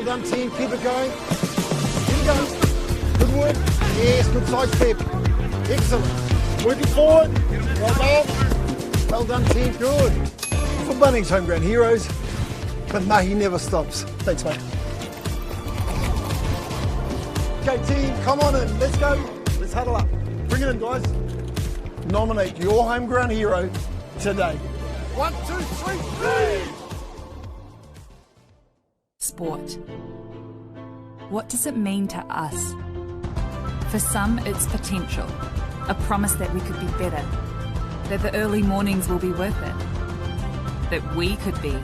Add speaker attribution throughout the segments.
Speaker 1: Well done, team. Keep it going. Keep it going. Good work. Yes, good side step. Excellent. Working forward. Well done. Well done, team. Good. For Bunnings Homegrown Heroes, but mahi never stops. Thanks, mate. Okay, team, come on in. Let's go. Let's huddle up. Bring it in, guys. Nominate your homegrown hero today. 1, 2, 3, 3.
Speaker 2: Sport. What does it mean to us? For some, it's potential, a promise that we could be better, that the early mornings will be worth it, that we could be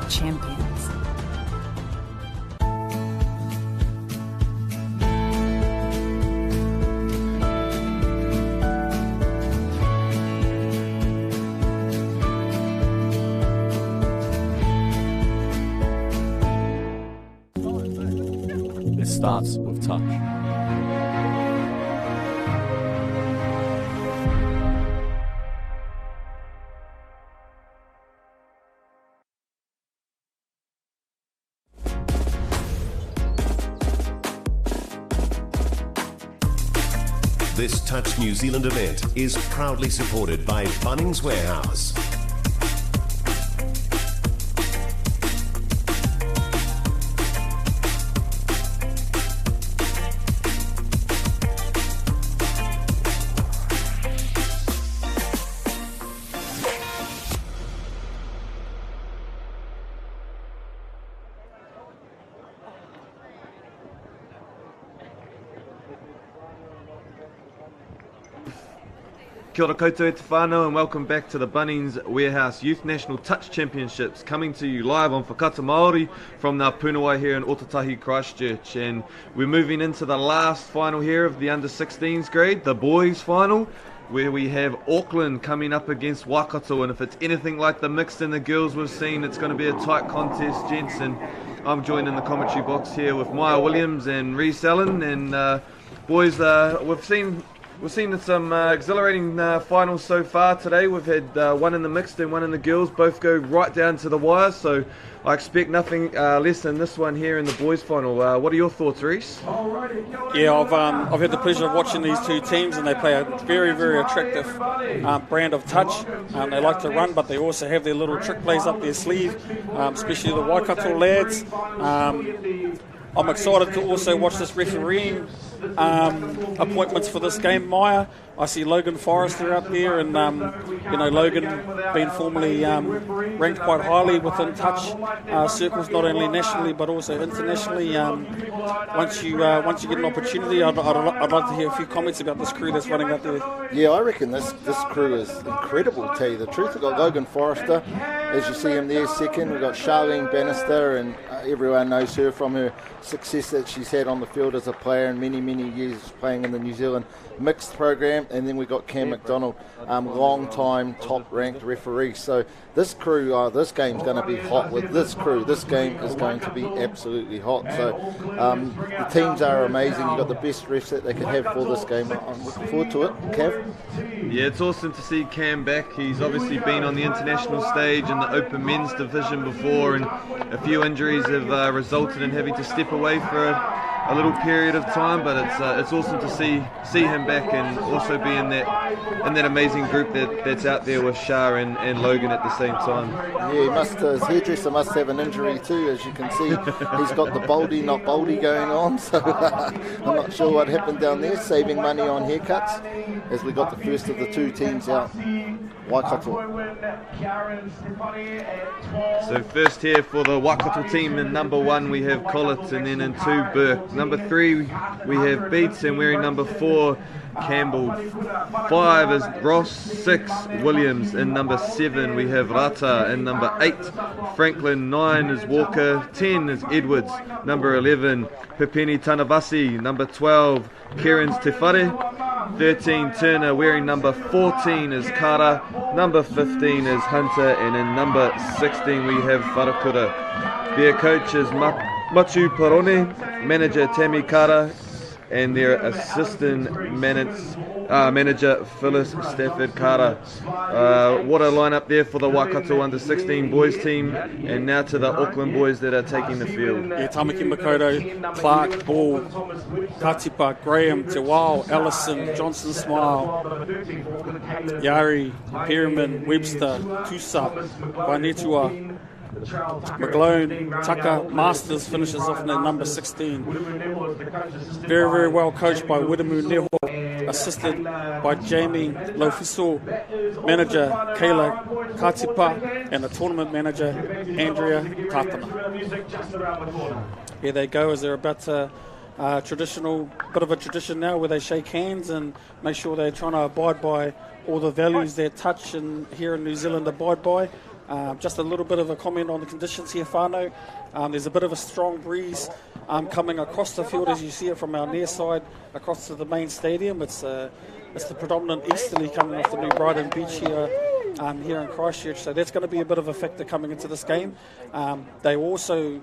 Speaker 2: champions.
Speaker 3: It starts with touch.
Speaker 4: This Touch New Zealand event is proudly supported by Bunnings Warehouse.
Speaker 5: Kia ora koutou e te whānau and welcome back to the Bunnings Warehouse Youth National Touch Championships, coming to you live on Whakaata Māori from Ngā Pūnawai here in Õtautahi, Christchurch, and we're moving into the last final here of the under-16s grade, the boys final, where we have Auckland coming up against Waikato, and if it's anything like the mixed and the girls we've seen, it's going to be a tight contest, gents. And I'm joined in the commentary box here with Maya Williams and Reese Allen, and boys, We've seen some exhilarating finals so far today. We've had one in the mixed and one in the girls, both go right down to the wire, so I expect nothing less than this one here in the boys final. What are your thoughts, Reese?
Speaker 6: Yeah, I've had the pleasure of watching these two teams, and they play a very, very attractive brand of touch. They like to run, but they also have their little trick plays up their sleeve, especially the Waikato lads. I'm excited to also watch this refereeing appointments for this game, Maya. I see Logan Forrester up there, and Logan being formerly ranked quite highly within touch circles, not only nationally but also internationally. Once you get an opportunity, I'd like to hear a few comments about this crew that's running up there.
Speaker 7: Yeah, I reckon this crew is incredible, to tell you the truth. We've got Logan Forrester, as you see him there, second. We've got Charlene Bannister, and everyone knows her from her success that she's had on the field as a player and many years playing in the New Zealand mixed program. And then we got Cam McDonald, long time top ranked referee. So this crew, this game's going to be hot with this crew. This game is going to be absolutely hot. So the teams are amazing. You've got the best refs that they could have for this game. I'm looking forward to it. Cav?
Speaker 5: Yeah, it's awesome to see Cam back. He's obviously been on the international stage in the open men's division before, and a few injuries have resulted in having to step away for a little period of time, but it's awesome to see him back and also be in that amazing group that's out there with Shah and Logan at the same time.
Speaker 7: Yeah, his hairdresser must have an injury too, as you can see. He's got the Baldy not Baldy going on, so I'm not sure what happened down there, saving money on haircuts, as we got the first of the two teams out. Waikato.
Speaker 5: So first here for the Waikato team, in number 1 we have Collett, and then in 2 Burke. Number 3 we have Beats, and wearing number 4 Campbell. 5 is Ross. 6 Williams. In number 7 we have Rata. In number 8 Franklin. 9 is Walker. 10 is Edwards. Number 11 Pepeni Tanavasi. Number 12 Kieran's Tefare. 13 Turner. Wearing number 14 is Kara. Number 15 is Hunter, and in number 16 we have Wharakura. Their coach is Machu Parone, manager Tammy Kara, and their assistant manager Phyllis Stafford Carter. What a lineup there for the Waikato under-16 boys team, and now to the Auckland boys that are taking the field.
Speaker 6: Yeah, Tamaki Makoto, Clark, Ball, Katipa, Graham, Te Wao, Ellison, Johnson, Smile, Yari, Perriman, Webster, Tusa, Vainetua, McGlone, Tucker, Masters finishes off at number 16. Very, very well coached by Widamu Neho, assisted by Jamie Lofiso, manager Kayla Katipa, and the tournament manager Andrea Tatana. Here they go as they're about to bit of a tradition now where they shake hands and make sure they're trying to abide by all the values that touch and here in New Zealand abide by. Just a little bit of a comment on the conditions here, whānau. There's a bit of a strong breeze coming across the field as you see it from our near side across to the main stadium. It's the predominant easterly coming off the new Brighton Beach here in Christchurch, so that's going to be a bit of a factor coming into this game. They also,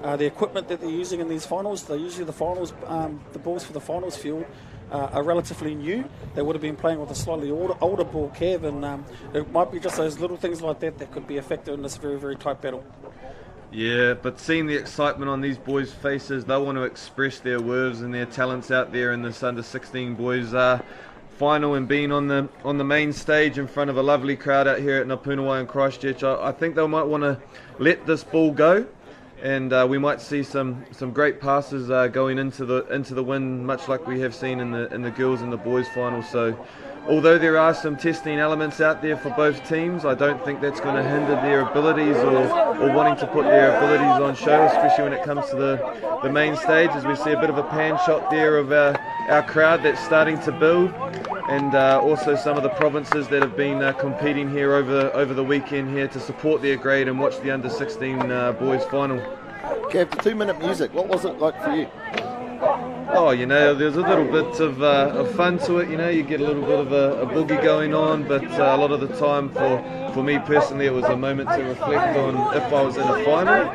Speaker 6: the equipment that they're using in these finals, they're usually the balls for the finals field are relatively new. They would have been playing with a slightly older ball cav, and it might be just those little things like that could be a factor in this very, very tight battle.
Speaker 5: Yeah, but seeing the excitement on these boys' faces, they want to express their worths and their talents out there in this under-16 boys final, and being on the main stage in front of a lovely crowd out here at Napunawai and Christchurch. I think they might want to let this ball go. And we might see some great passes going into the win, much like we have seen in the girls and the boys final. So, although there are some testing elements out there for both teams, I don't think that's going to hinder their abilities or wanting to put their abilities on show, especially when it comes to the main stage. As we see a bit of a pan shot there of our crowd that's starting to build, and also some of the provinces that have been competing here over the weekend here to support their grade and watch the under-16 boys final.
Speaker 7: Kev, the 2-minute music, what was it like for you?
Speaker 5: Oh, there's a little bit of fun to it. You get a little bit of a boogie going on, but a lot of the time for me personally, it was a moment to reflect on if I was in a final,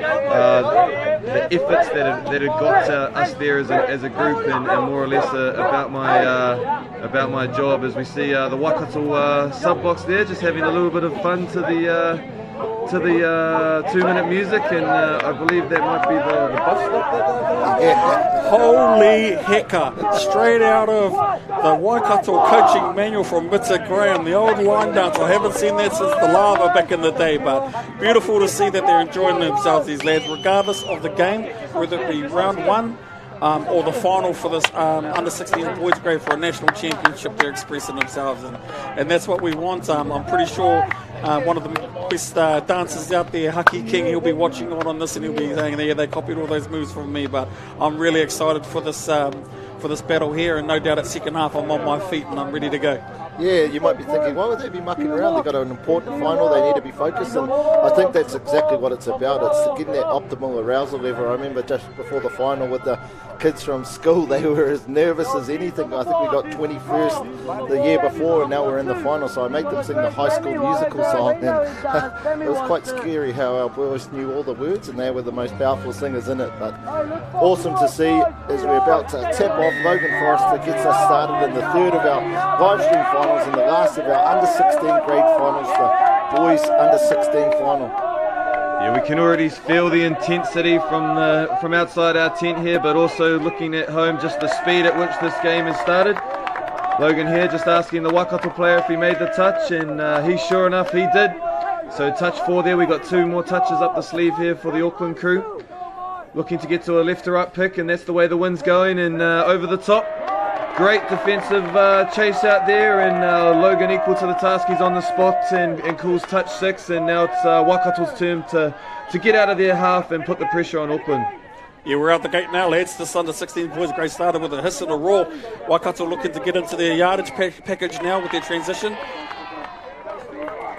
Speaker 5: the efforts that had got us there as a group, and more or less about my job. As we see the Waikato sub box there, just having a little bit of fun to the 2-minute music, and I believe that might be the bus stop there.
Speaker 6: Holy hecka! Straight out of the Waikato coaching manual from Mr. Graham, the old line dance. I haven't seen that since the lava back in the day, but beautiful to see that they're enjoying themselves, these lads, regardless of the game, whether it be round one or the final for this under-16 boys grade for a national championship. They're expressing themselves, and that's what we want. I'm pretty sure one of the best dancers out there, Haki King, he'll be watching on this, and he'll be saying, yeah, they copied all those moves from me. But I'm really excited for this battle here, and no doubt at second half I'm on my feet and I'm ready to go.
Speaker 7: Yeah, you might be thinking, why would they be mucking around? They've got an important final, they need to be focused, and I think that's exactly what it's about. It's getting that optimal arousal level. I remember just before the final with the kids from school, they were as nervous as anything. I think we got 21st the year before, and now we're in the final, so I made them sing the High School Musical song, and it was quite scary how our boys knew all the words, and they were the most powerful singers in it. But awesome to see as we're about to tip off. Logan Forrester gets us started in the third of our live stream finals and the last of our under-16 grade finals, the boys under-16 final.
Speaker 5: Yeah, we can already feel the intensity from outside our tent here, but also looking at home, just the speed at which this game has started. Logan here just asking the Waikato player if he made the touch, and sure enough he did. So touch 4 there, we got 2 more touches up the sleeve here for the Auckland crew. Looking to get to a left or up pick, and that's the way the wind's going, and over the top. Great defensive chase out there, and Logan equal to the task. He's on the spot and calls touch 6, and now it's Waikato's turn to get out of their half and put the pressure on Auckland.
Speaker 6: Yeah, we're out the gate now, lads. This under-16 boys grade started with a hiss and a roar. Waikato looking to get into their yardage package now with their transition.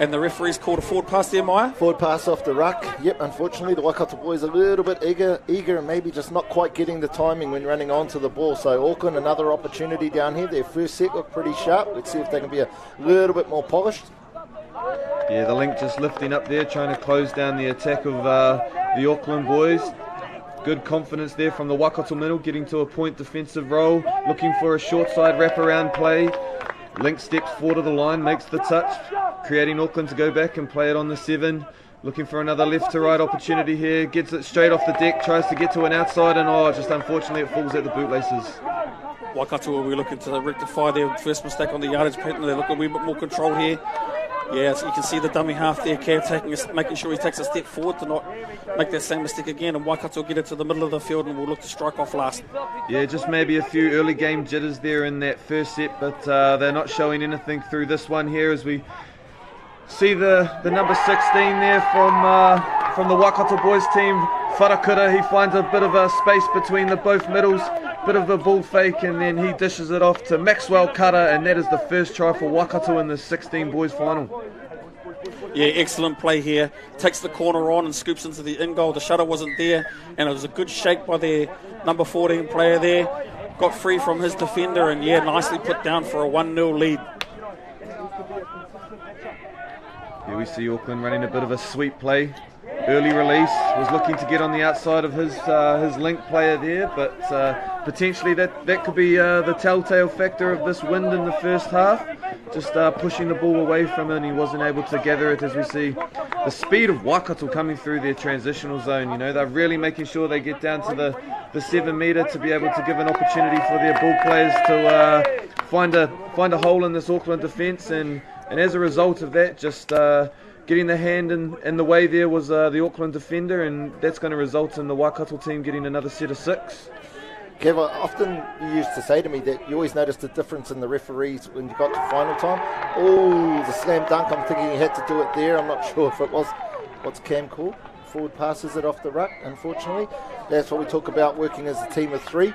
Speaker 6: And the referee's called a forward pass there, Maya.
Speaker 7: Forward pass off the ruck. Yep, unfortunately the Waikato boys a little bit eager and maybe just not quite getting the timing when running onto the ball. So Auckland, another opportunity down here. Their first set looked pretty sharp. Let's see if they can be a little bit more polished.
Speaker 5: Yeah, the link just lifting up there, trying to close down the attack of the Auckland boys. Good confidence there from the Waikato middle, getting to a point defensive role, looking for a short side wraparound play. Link steps forward of the line, makes the touch, creating Auckland to go back and play it on the 7. Looking for another left to right opportunity here, gets it straight off the deck, tries to get to an outside, and just unfortunately it falls at the bootlaces.
Speaker 6: Waikato will be looking to rectify their first mistake on the yardage pattern. They look a wee bit more controlled here. Yeah, so you can see the dummy half there, Kev making sure he takes a step forward to not make that same mistake again, and Waikato will get it to the middle of the field and will look to strike off last.
Speaker 5: Yeah, just maybe a few early game jitters there in that first set, but they're not showing anything through this one here as we see the number 16 there from the Waikato Boys team, Wharakura. He finds a bit of a space between the both middles, bit of a bull fake, and then he dishes it off to Maxwell Cutter, and that is the first try for Waikato in the 16 Boys final.
Speaker 6: Yeah, excellent play here. Takes the corner on and scoops into the in goal. The shutter wasn't there, and it was a good shake by their number 14 player there. Got free from his defender, and yeah, nicely put down for a 1-0 lead.
Speaker 5: Here we see Auckland running a bit of a sweep play. Early release, was looking to get on the outside of his link player there, but potentially that could be the telltale factor of this wind in the first half. Just pushing the ball away from him, and he wasn't able to gather it, as we see the speed of Waikato coming through their transitional zone. You know, they're really making sure they get down to the 7 metre to be able to give an opportunity for their ball players to find a hole in this Auckland defence, and as a result of that, just getting the hand in the way there was the Auckland defender, and that's going to result in the Waikato team getting another set of 6.
Speaker 7: Kev, often you used to say to me that you always noticed the difference in the referees when you got to final time. Oh, the slam dunk, I'm thinking he had to do it there. I'm not sure if it was, what's Cam called? Forward passes it off the ruck, unfortunately. That's what we talk about, working as a team of 3.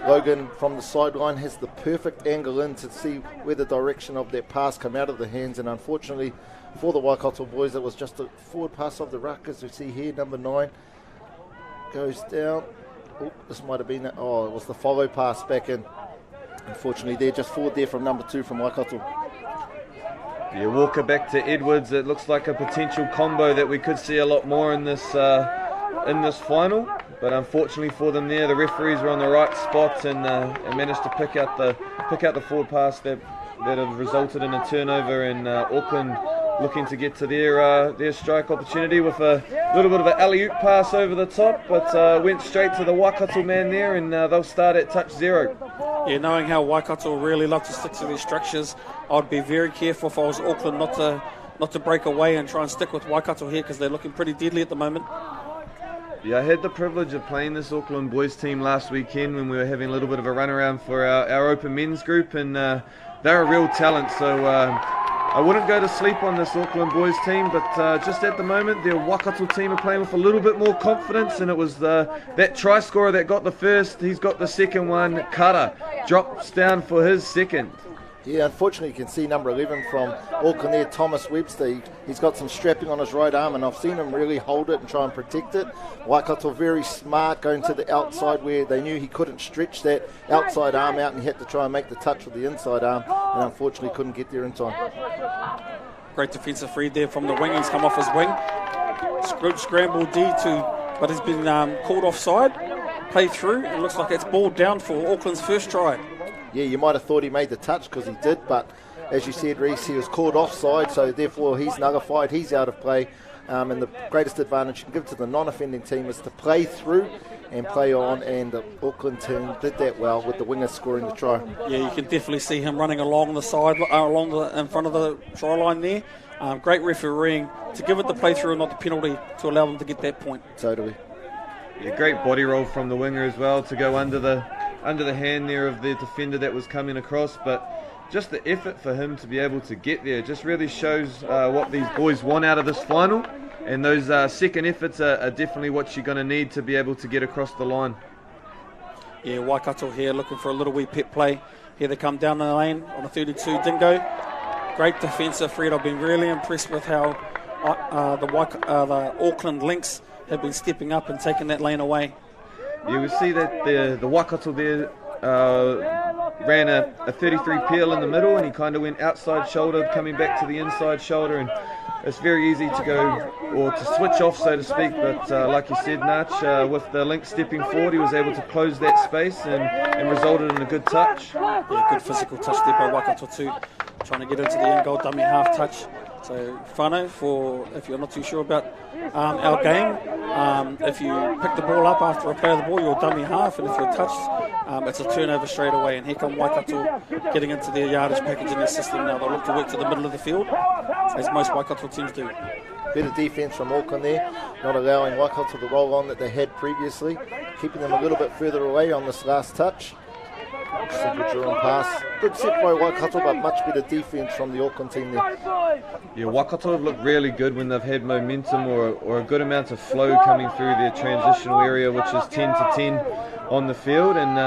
Speaker 7: Logan from the sideline has the perfect angle in to see where the direction of that pass come out of the hands, and unfortunately for the Waikato Boys it was just a forward pass of the ruck, as we see here. Number 9 goes down. Oh, this might have been it was the follow pass back in. Unfortunately they're just forward there from number 2 from Waikato.
Speaker 5: Yeah, Walker back to Edwards. It looks like a potential combo that we could see a lot more in this final, but unfortunately for them there, the referees were on the right spot and managed to pick out the forward pass that have resulted in a turnover, and Auckland looking to get to their strike opportunity with a little bit of an alley-oop pass over the top, but went straight to the Waikato man there, and they'll start at touch 0.
Speaker 6: Yeah, knowing how Waikato really love to stick to their structures, I'd be very careful if I was Auckland not to break away and try and stick with Waikato here, because they're looking pretty deadly at the moment.
Speaker 5: Yeah, I had the privilege of playing this Auckland Boys team last weekend when we were having a little bit of a run around for our open men's group, and they're a real talent, so I wouldn't go to sleep on this Auckland Boys team, but just at the moment their Waikato team are playing with a little bit more confidence, and it was that try scorer that got the first, he's got the second one. Kara drops down for his second.
Speaker 7: Yeah, unfortunately you can see number 11 from Auckland there, Thomas Webster. He's got some strapping on his right arm, and I've seen him really hold it and try and protect it. Waikato very smart, going to the outside where they knew he couldn't stretch that outside arm out, and he had to try and make the touch with the inside arm, and unfortunately couldn't get there in time.
Speaker 6: Great defensive read there from the wing. He's come off his wing. Scramble D2, but he's been called offside. Play through, and looks like it's ball down for Auckland's first try.
Speaker 7: Yeah, you might have thought he made the touch because he did, but as you said, Reece, he was called offside, so therefore he's nullified, he's out of play. And the greatest advantage you can give to the non-offending team is to play through and play on, and the Auckland team did that well with the winger scoring the try.
Speaker 6: Yeah, you can definitely see him running along the side, in front of the try line there. Great refereeing to give it the play through and not the penalty to allow them to get that point.
Speaker 7: Totally.
Speaker 5: Yeah, great body roll from the winger as well to go under the hand there of the defender that was coming across, but just the effort for him to be able to get there just really shows what these boys want out of this final, and those second efforts are definitely what you're going to need to be able to get across the line.
Speaker 6: Yeah, Waikato here looking for a little wee pep play. Here they come down the lane on a 32 Dingo. Great defensive threat. I've been really impressed with how the Auckland Lynx have been stepping up and taking that lane away.
Speaker 5: Yeah, we see that the Waikato there ran a 33 peel in the middle, and he kind of went outside shoulder, coming back to the inside shoulder, and it's very easy to go, or to switch off, so to speak, but like you said, Nach, with the link stepping forward, he was able to close that space and resulted in a good touch.
Speaker 6: Yeah, good physical touch there by Waikato too, trying to get into the end goal, dummy half touch. So whānau, for if you're not too sure about our game, if you pick the ball up after a play of the ball, you're dummy half, and if you're touched, it's a turnover straight away. And here come Waikato getting into their yardage package in their system now. They'll look to work to the middle of the field, as most Waikato teams do.
Speaker 7: Better defence from Auckland there, not allowing Waikato to roll on that they had previously, keeping them a little bit further away on this last touch. Simple drill and pass. Good set by Waikato, but much better defence from the Auckland team there.
Speaker 5: Yeah, Waikato have looked really good when they've had momentum or a good amount of flow coming through their transitional area, which is 10 to 10 on the field. And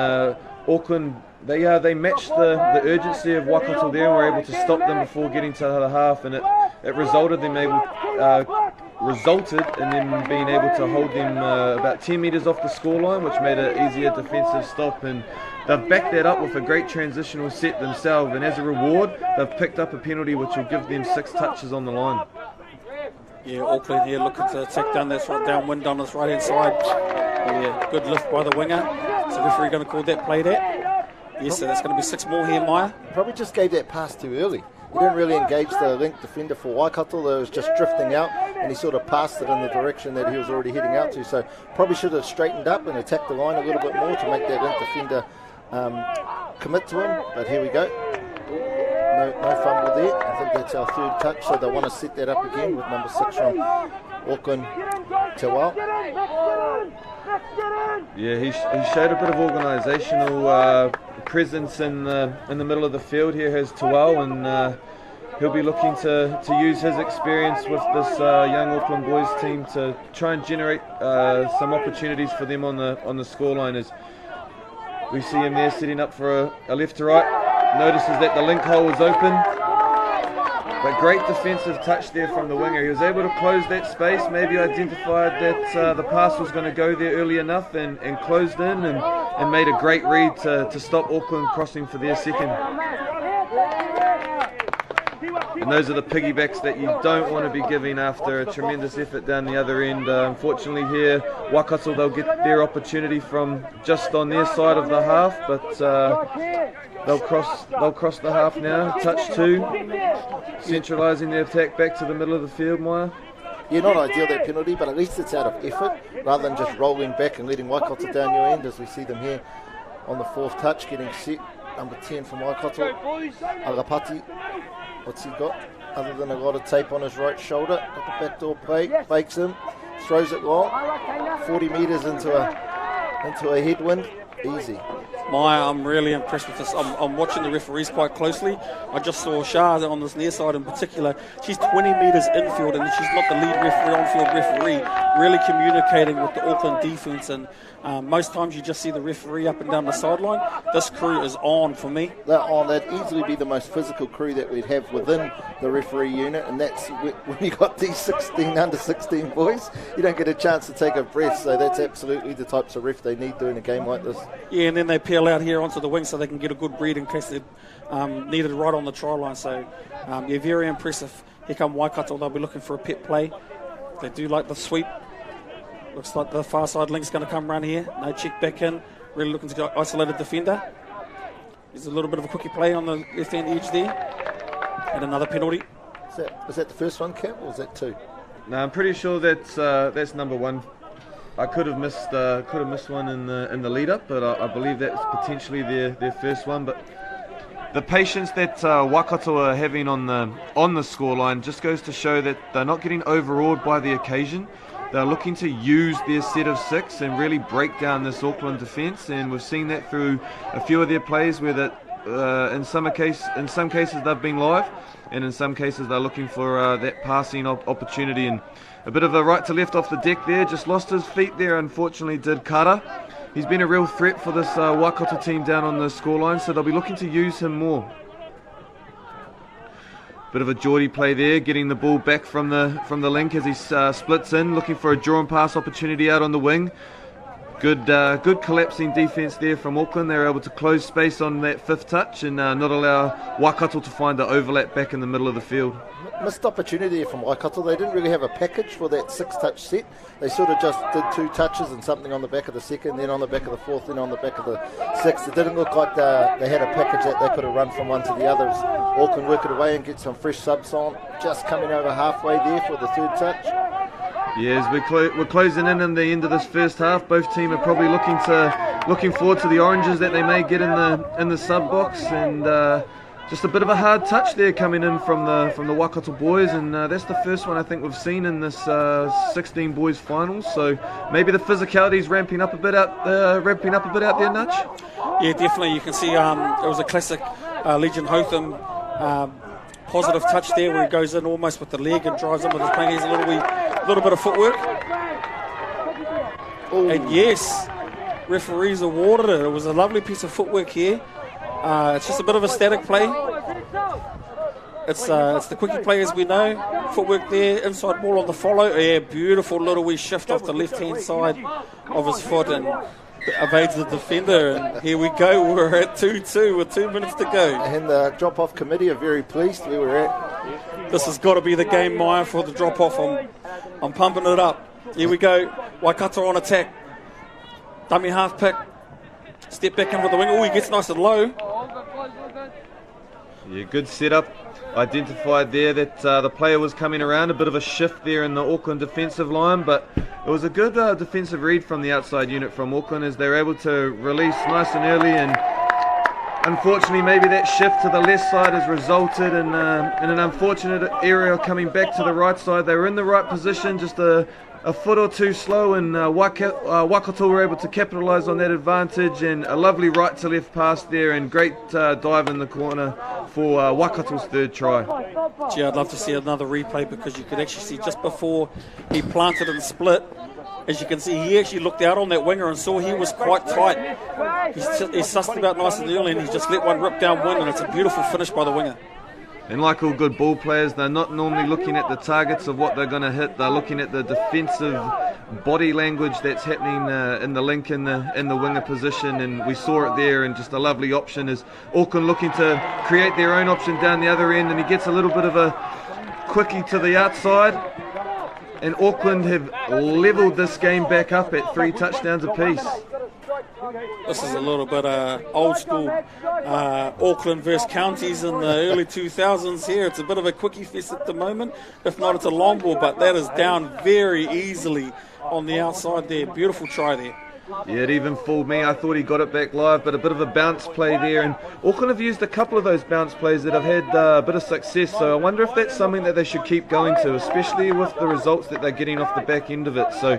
Speaker 5: Auckland, they matched the urgency of Waikato there and were able to stop them before getting to the half, and it resulted in them being able to hold them about 10 metres off the scoreline, which made an easier defensive stop, and they've backed that up with a great transitional set themselves, and as a reward they've picked up a penalty which will give them 6 touches on the line.
Speaker 6: Yeah, Auckland here looking to attack down this right downwind on this right hand side. Yeah, good lift by the winger. Is the referee going to call that play there? Yes, so that's going to be 6 more here, Maya.
Speaker 7: Probably just gave that pass too early. He didn't really engage the link defender for Waikato. That was just drifting out, and he sort of passed it in the direction that he was already heading out to. So probably should have straightened up and attacked the line a little bit more to make that link defender commit to him. But here we go. No fumble there. I think that's our 3rd touch, so they want to set that up again with number 6 from Auckland, Tewal.
Speaker 5: Yeah, he showed a bit of organisational presence in the middle of the field. Here has Tewal, and he'll be looking to use his experience with this young Auckland Boys team to try and generate some opportunities for them on the scoreline. As we see him there setting up for a left to right, notices that the link hole is open. But great defensive touch there from the winger. He was able to close that space, maybe identified that the pass was going to go there early enough and closed in and made a great read to stop Auckland crossing for their second. And those are the piggybacks that you don't want to be giving after a tremendous effort down the other end. Unfortunately here, Waikato, they'll get their opportunity from just on their side of the half, but they'll cross the half now. Touch 2, centralising the attack back to the middle of the field, Maya.
Speaker 7: Yeah, not ideal that penalty, but at least it's out of effort rather than just rolling back and letting Waikato down your end, as we see them here on the 4th touch getting set. Number 10 from Waikato, Agapati. What's he got other than a lot of tape on his right shoulder? Got the backdoor play, fakes him, throws it long, 40 metres into a headwind, easy.
Speaker 6: Maya, I'm really impressed with this. I'm watching the referees quite closely. I just saw Shah on this near side in particular. She's 20 metres infield, and she's not the lead referee, on-field referee, really communicating with the Auckland defence. And most times you just see the referee up and down the sideline. This crew is on for me.
Speaker 7: They're on. That'd easily be the most physical crew that we'd have within the referee unit, and that's when you got these 16 under 16 boys, you don't get a chance to take a breath. So that's absolutely the types of ref they need doing a game like this.
Speaker 6: Yeah, and then they peel out here onto the wing so they can get a good read in case they're needed right on the try line. So, yeah, very impressive. Here come Waikato. They'll be looking for a pet play. They do like the sweep. Looks like the far side link's going to come run here. No check back in. Really looking to go isolated defender. There's a little bit of a quickie play on the left-hand edge there. And another penalty.
Speaker 7: Is that the first one, Cap, or is that 2?
Speaker 5: No, I'm pretty sure that's number 1. I could have missed one in the lead up, but I believe that's potentially their first one. But the patience that Waikato are having on the scoreline just goes to show that they're not getting overawed by the occasion. They're looking to use their set of 6 and really break down this Auckland defence, and we've seen that through a few of their plays where that in some cases they've been live, and in some cases they're looking for that passing opportunity. And a bit of a right to left off the deck there, just lost his feet there, unfortunately did Kara. He's been a real threat for this Waikato team down on the scoreline, so they'll be looking to use him more. Bit of a Geordie play there, getting the ball back from the link as he splits in, looking for a draw and pass opportunity out on the wing. Good collapsing defence there from Auckland. They were able to close space on that fifth touch and not allow Waikato to find the overlap back in the middle of the field.
Speaker 7: Missed opportunity from Waikato. They didn't really have a package for that 6-touch set. They sort of just did 2 touches and something on the back of the second, then on the back of the fourth, then on the back of the sixth. It didn't look like they had a package that they could have run from one to the others. Auckland work it away and get some fresh subs on, just coming over halfway there for the third touch.
Speaker 5: Yes, we're closing in on the end of this first half. Both teams are probably looking forward to the oranges that they may get in the sub box, and just a bit of a hard touch there coming in from the Waikato boys, and that's the first one I think we've seen in this 16 boys finals. So maybe the physicality is ramping up a bit out there, Nudge.
Speaker 6: Yeah, definitely. You can see it was a classic Legion Hotham positive touch there, where he goes in almost with the leg and drives in with his plane. He's a little bit of footwork. Ooh. And yes, referees awarded it. It was a lovely piece of footwork here. It's just a bit of a static play. It's the quickie play, as we know. Footwork there, inside ball on the follow. Yeah, beautiful little wee shift off the left-hand side of his foot and evades the defender. And here we go. We're at 2-2 with 2 minutes to go.
Speaker 7: And the drop-off committee are very pleased where we're at.
Speaker 6: This has got to be the game, Maya, for the drop-off. I'm pumping it up. Here we go. Waikato on attack. Dummy half pick. Step back in with the wing. Oh, he gets nice and low.
Speaker 5: Yeah, good setup. Identified there that the player was coming around. A bit of a shift there in the Auckland defensive line, but it was a good defensive read from the outside unit from Auckland as they were able to release nice and early, and unfortunately maybe that shift to the left side has resulted in an unfortunate area coming back to the right side. They were in the right position, just a foot or two slow, and Waikato were able to capitalise on that advantage, and a lovely right to left pass there, and great dive in the corner for Waikato's third try.
Speaker 6: Gee, I'd love to see another replay, because you could actually see just before he planted and split, as you can see, he actually looked out on that winger and saw he was quite tight. He sussed it out nice and early, and he just let one rip down win, and it's a beautiful finish by the winger.
Speaker 5: And like all good ball players, they're not normally looking at the targets of what they're going to hit. They're looking at the defensive body language that's happening in the link in the winger position, and we saw it there. And just a lovely option is Auckland looking to create their own option down the other end, and he gets a little bit of a quickie to the outside. And Auckland have levelled this game back up at 3 touchdowns apiece.
Speaker 6: This is a little bit old school Auckland versus counties in the early 2000s here. It's a bit of a quickie fest at the moment. If not, it's a long ball, but that is down very easily on the outside there. Beautiful try there.
Speaker 5: Yeah, it even fooled me. I thought he got it back live, but a bit of a bounce play there. And Auckland have used a couple of those bounce plays that have had a bit of success. So I wonder if that's something that they should keep going to, especially with the results that they're getting off the back end of it. So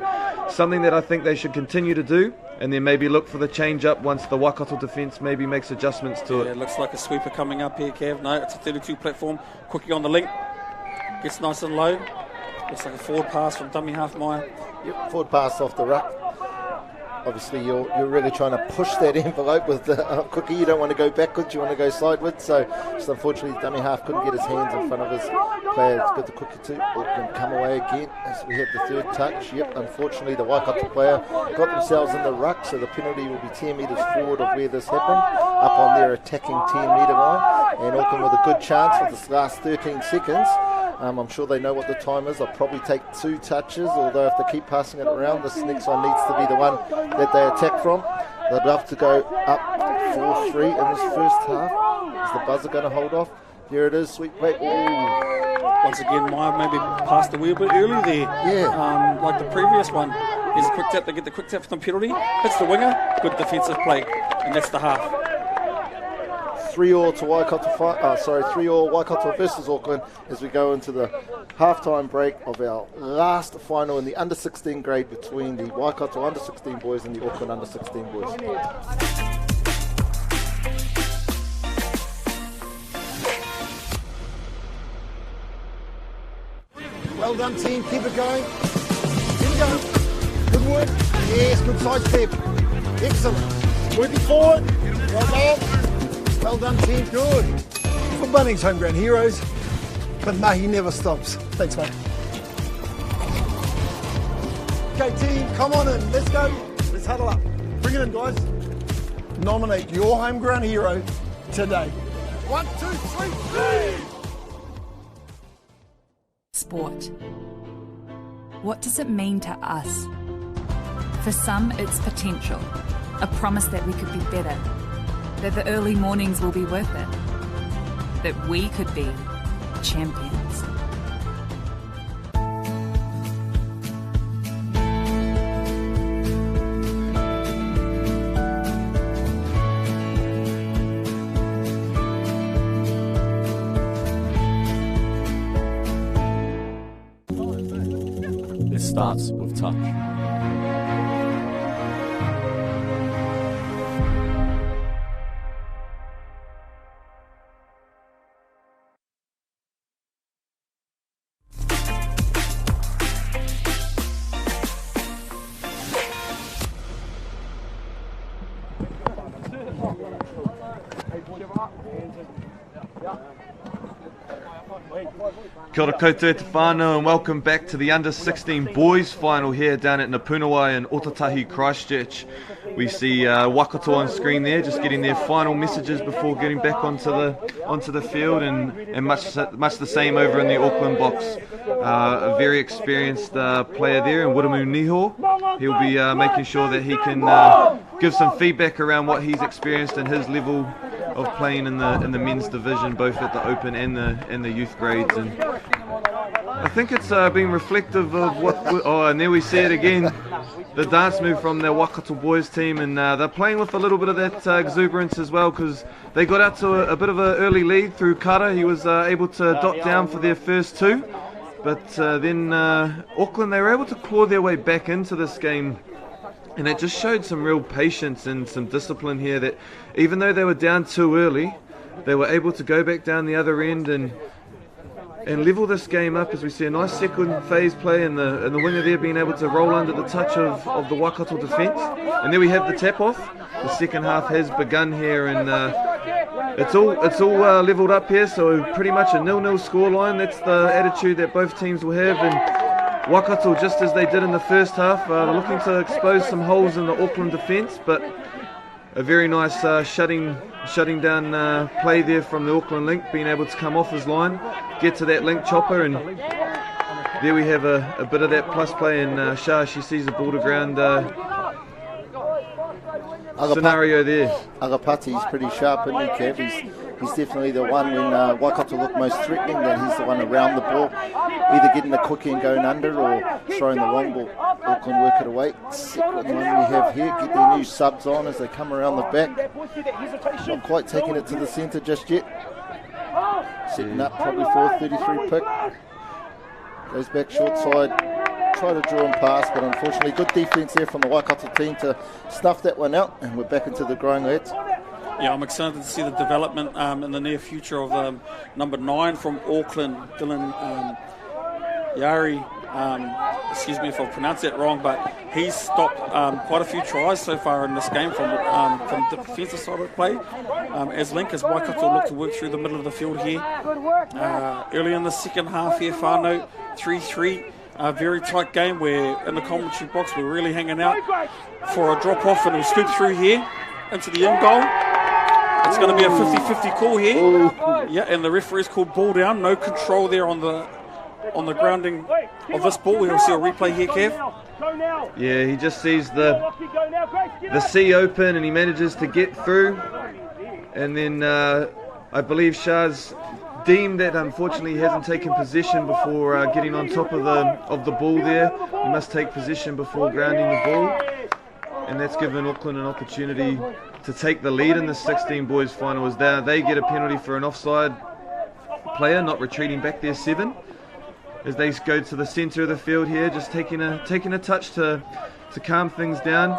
Speaker 5: something that I think they should continue to do, and then maybe look for the change up once the Waikato defence maybe makes adjustments to it.
Speaker 6: Yeah, it looks like a sweeper coming up here, Kev. No, it's a 32 platform. Quickie on the link. Gets nice and low. Looks like a forward pass from dummy half Maya.
Speaker 7: Yep, forward pass off the ruck. Obviously, you're really trying to push that envelope with the quickie. You don't want to go backwards, you want to go sideways. So, just unfortunately, dummy half couldn't get his hands in front of his player. It's good the quickie too. Auckland come away again as we have the third touch. Yep, unfortunately, the Waikato player got themselves in the ruck, so the penalty will be 10 metres forward of where this happened, up on their attacking 10-metre line. And Auckland with a good chance for this last 13 seconds. I'm sure they know what the time is. They'll probably take 2 touches, although if they keep passing it around, this next one needs to be the one that they attack from. They'd love to go up 4-3 in this first half. Is the buzzer going to hold off? Here it is, sweet play. Ooh.
Speaker 6: Once again, Maya maybe passed a wee bit early there.
Speaker 7: Yeah.
Speaker 6: Like the previous one. Here's a quick tap. They get the quick tap for the penalty. Hits the winger. Good defensive play. And that's the half.
Speaker 7: 3-3 to Waikato. 3-3 Waikato versus Auckland as we go into the halftime break of our last final in the under-16 grade between the Waikato under-16 boys and the Auckland under-16 boys.
Speaker 1: Well done, team. Keep it going. Keep it going. Good work. Yes, good side step. Excellent. Moving forward. Well done. Well done, team. Good. For Bunnings Homegrown Heroes, but mahi never stops. Thanks, mate. Okay, team, come on in. Let's go. Let's huddle up. Bring it in, guys. Nominate your home ground hero today. 1, 2, 3, 3!
Speaker 2: Sport. What does it mean to us? For some, it's potential, a promise that we could be better, that the early mornings will be worth it, that we could be champions.
Speaker 3: It starts with touch.
Speaker 5: Kia ora koutou te whānau and welcome back to the U16 Boys final here down at Punawai in Õtautahi, Christchurch. We see Whakaata on screen there, just getting their final messages before getting back onto the field, and much the same over in the Auckland box. A very experienced player there in Wiramu Niho. He'll be making sure that he can give some feedback around what he's experienced and his level of playing in the men's division, both at the open and the youth grades. And I think it's been reflective of what. And there we see it again, the dance move from the Whakaata Boys team, and they're playing with a little bit of that exuberance as well, because they got out to a bit of an early lead through Kara. He was able to dot down for their first two, but then Auckland, they were able to claw their way back into this game. And it just showed some real patience and some discipline here, that even though they were down too early, they were able to go back down the other end and level this game up, as we see a nice second phase play, and the winger there being able to roll under the touch of the Waikato defence. And there we have the tap off. The second half has begun here, and it's all levelled up here, so pretty much a 0-0 scoreline. That's the attitude that both teams will have. And Waikato, just as they did in the first half, looking to expose some holes in the Auckland defence, but a very nice shutting down play there from the Auckland link, being able to come off his line, get to that link chopper, and there we have a bit of that plus play. And Shah, she sees the ball to ground scenario there.
Speaker 7: Agapati's pretty sharp, isn't he, Kev? He's definitely the one when Waikato look most threatening, that he's the one around the ball, either getting the quickie and going under or throwing the long ball. Auckland work it away. Second one we have here, get their new subs on as they come around the back. Not quite taking it to the centre just yet. Setting up probably for a 33 pick. Goes back short side. Try to draw and pass, but unfortunately good defence there from the Waikato team to snuff that one out, and we're back into the growing lads.
Speaker 6: Yeah, I'm excited to see the development in the near future of number 9 from Auckland, Dylan Yari. Excuse me if I pronounced that wrong, but he's stopped quite a few tries so far in this game from the defensive side of play. As Waikato look to work through the middle of the field here. Early in the second half here, whānau, 3-3. A very tight game where in the commentary box we're really hanging out for a drop-off, and we'll scoop through here into the in goal. It's going to be a 50-50 call here. Yeah, and the referee's called ball down. No control there on the grounding of this ball. We'll see a replay here, Kev.
Speaker 5: Yeah, he just sees the sea open and he manages to get through. And then I believe Shah's deemed that unfortunately he hasn't taken possession before getting on top of the ball there. He must take possession before grounding the ball. And that's given Auckland an opportunity to take the lead in the 16 Boys final, as they get a penalty for an offside player not retreating back their 7, as they go to the centre of the field here, just taking a touch to calm things down.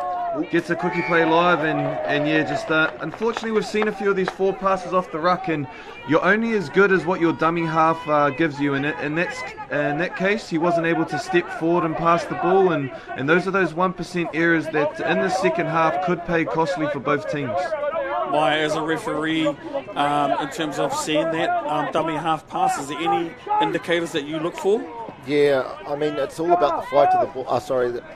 Speaker 5: Gets a quickie play live, and yeah, just unfortunately we've seen a few of these 4 passes off the ruck, and you're only as good as what your dummy half gives you, and in that case he wasn't able to step forward and pass the ball, and those are those 1% errors that in the second half could pay costly for both teams.
Speaker 6: As a referee, in terms of seeing that dummy half pass, is there any indicators that you look for?
Speaker 7: Yeah, I mean, it's all about the flight of the ball.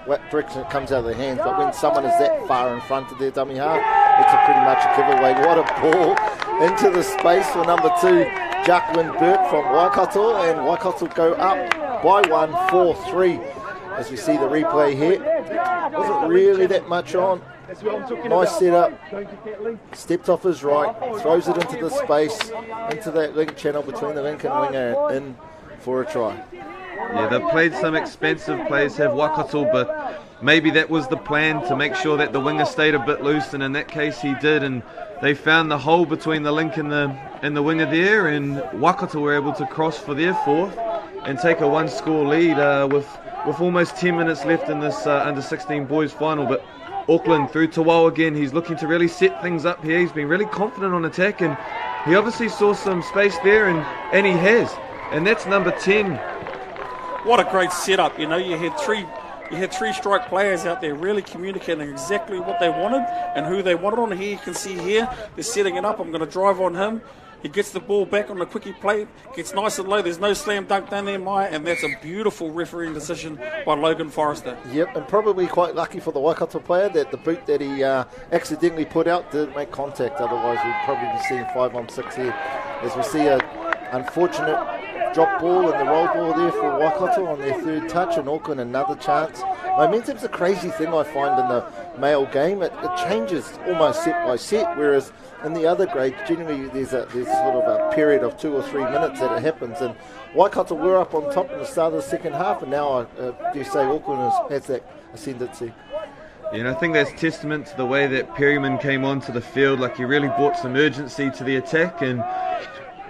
Speaker 7: What direction it comes out of their hands. But when someone is that far in front of their dummy half, it's pretty much a giveaway. What a ball into the space for number 2, Jacqueline Burt from Waikato. And Waikato go up by 1, 4-3. As we see the replay here. Wasn't really that much on. Nice setup. Stepped off his right. Throws it into the space. Into that link channel between the link and winger. In for a try.
Speaker 5: Yeah, they've played some expensive plays, have Waikato, but maybe that was the plan, to make sure that the winger stayed a bit loose, and in that case he did, and they found the hole between the link and the winger there, and Waikato were able to cross for their 4th and take a 1-score lead with almost 10 minutes left in this under-16 boys final. But Auckland through Tawau again. He's looking to really set things up here. He's been really confident on attack, and he obviously saw some space there, and he has. And that's number 10.
Speaker 6: What a great setup. You had three strike players out there really communicating exactly what they wanted and who they wanted on. Here you can see here, they're setting it up. I'm going to drive on him. He gets the ball back on the quickie play, gets nice and low. There's no slam dunk down there, Maya, and that's a beautiful refereeing decision by Logan Forrester.
Speaker 7: Yep, and probably quite lucky for the Waikato player that the boot that he accidentally put out didn't make contact. Otherwise, we'd probably be seeing 5-on-6 here. As we see a unfortunate drop ball and the roll ball there for Waikato on their 3rd touch, and Auckland another chance. Momentum's a crazy thing I find in the male game. It changes almost set by set, whereas in the other grades, generally there's sort of a period of 2 or 3 minutes that it happens, and Waikato were up on top in the start of the second half, and now do you say Auckland has that ascendancy?
Speaker 5: Yeah, and I think that's testament to the way that Perryman came onto the field. Like, he really brought some urgency to the attack, and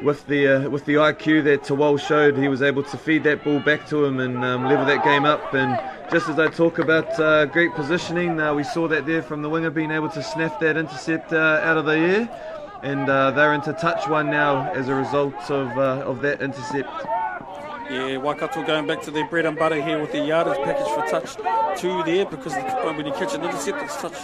Speaker 5: with the IQ that Tawau showed, he was able to feed that ball back to him and level that game up. And just as I talk about great positioning, we saw that there from the winger being able to snap that intercept out of the air, and they're into touch 1 now as a result of that intercept.
Speaker 6: Yeah, Waikato going back to their bread and butter here with the yardage package for touch 2 there, because when you catch an intercept it's touch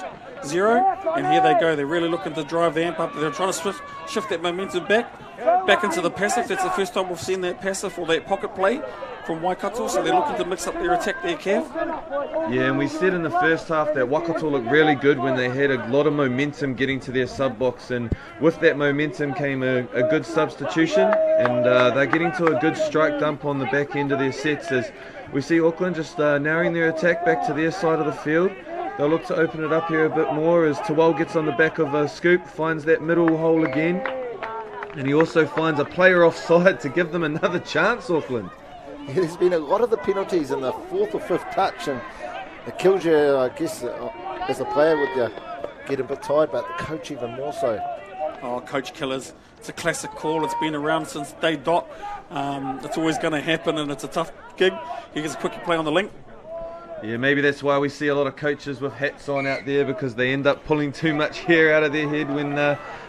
Speaker 6: 0, and here they go. They're really looking to drive the amp up. They're trying to shift that momentum back into the passive. That's the first time we've seen that passive or that pocket play from Waikato, so they're looking to mix up their attack there, Kev.
Speaker 5: Yeah, and we said in the first half that Waikato looked really good when they had a lot of momentum getting to their sub-box, and with that momentum came a good substitution, and they're getting to a good strike dump on the back end of their sets, as we see Auckland just narrowing their attack back to their side of the field. They'll look to open it up here a bit more as Tawau gets on the back of a scoop, finds that middle hole again, and he also finds a player offside to give them another chance, Auckland.
Speaker 7: Yeah, there's been a lot of the penalties in the 4th or 5th touch, and it kills you, I guess, as a player with you get a bit tired, but the coach even more so.
Speaker 6: Oh, coach killers. It's a classic call. It's been around since day dot. It's always going to happen, and it's a tough gig. He gets a quickie play on the link.
Speaker 5: Yeah, maybe that's why we see a lot of coaches with hats on out there, because they end up pulling too much hair out of their head when